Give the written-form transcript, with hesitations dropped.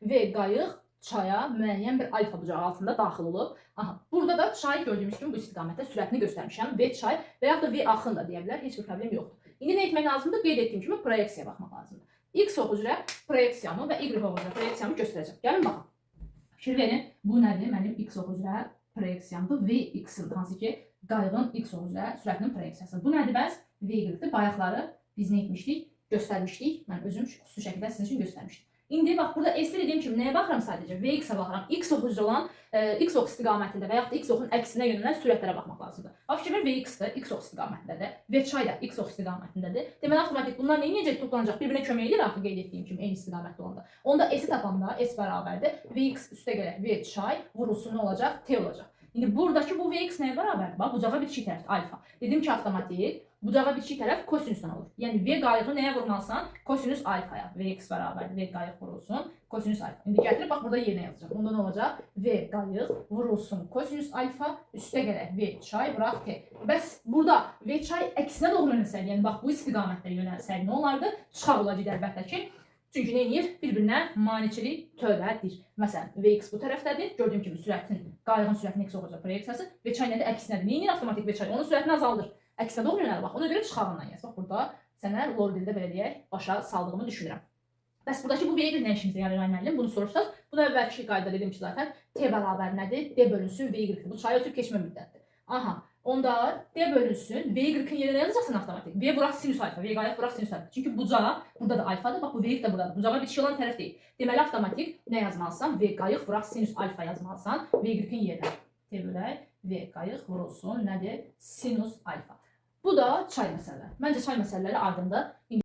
V qayıq çaya müəyyən bir alfa bucağı altında daxil olub. Aha, burada da çay gördüyümüz kimi bu istiqamətdə sürətini göstərmişəm. V çay və yaxud da V axın da deyə bilər. Heç bir problem yoxdur. İndi nə etmək lazımdır? Qeyd etdiyim kimi proyeksiyaya baxmaq lazımdır. X ox üzrə proyeksiyamı və Y ox üzrə proyeksiyamı göstərəcəm. Gəlin baxın. Fikir verin, bu nədir? Mənim X ox üzrə proyeksiyamdır. Vx-in hansı ki qayığın X ox üzrə sürətinin proyeksiyası. Bu nədir bəs? V-dir. Bayaqları biz nə etmişdik? Göstərmişdik. Mən özüm xüsusi şəkildə sizin üçün göstərmişdim. İndi bax burada S dediyim kimi nəyə baxıram sadəcə? Vx-ə baxıram. X ox üzrə olan X ox istiqamətində və yaxud da X oxun əksinə yönələn sürətlərə baxmaq lazımdır. Bax fikir ver, Vx-də X ox istiqamətindədir. V çay da X ox istiqamətindədir. Deməli avtomatik bunlar nə edəcək? Toplanacaq, bir-birinə kömək edir axı qeyd etdiyim kimi eyni istiqamətdə olanda. Onda S-i tapanda S bərabərdir. Vx üstə gələ V çay vurulsun nə olacaq? T olacaq. İndi buradakı bu Vx nəyə bərabərdir? Bax bucağa bitişik tərəfdir alfa. Dedim ki avtomatik bucağa bitişik tərəf kosinüsdən olur. Yəni V qayığı nəyə vurmalısan? Kosinüs alfaya. Vx bərabər V qayıq vurulsun kosinüs alfa. İndi gətirib bax burada yerinə yazacaq. Onda nə olacaq? V qayıq vurulsun kosinüs alfa üstə gələk V çay vuraq T. Bəs burada V çay əksinə doğru yönəlsəydi, yəni bax bu istiqamətdə yönəlsəydi nə olardı? Çıxaq olacaq əlbəttə ki. Çünki nə edir? Bir-birinə maneçilik törədir. Məsələn, Vx bu tərəfdədir. Gördüyüm kimi qayığın sürətinin X ox üzrə proyeksiyası. V çay nədir? Əksinədir. Nə edir avtomatik V çay? Onun sürətini azaldır. Əksinə doğru yönəlir bax. Ona görə çıxarından yaz. Bax burada sənə lol dildə belə deyək, başa saldığımı düşünürəm. Bəs buradakı bu V-dir nə işimizə yarayır müəllim? Bunu soruşsaq, buna əvvəlki qaydada dedim ki, zaten T bərabər nədir? D bölünsün V-dir. Bu çayı ötüb keçmə müddətidir. Aha. Onda D bölünsün, V-in yerinə yazacaqsan avtomatik. V vuraq sinüs alfa, V qayıq vuraq sinüs alfa. Çünki bucağa, burada da alfadır, bax bu V də buradadır. Bucağa bitişik olan tərəf deyil. Deməli avtomatik nə yazmalısan? V qayıq vuraq sinüs alfa yazmalısan. V-in yerinə. T bölək, V qayıq vurulsun nədir? Sinüs alfa. Bu da çay məsələləri. Məncə çay məsələləri ardında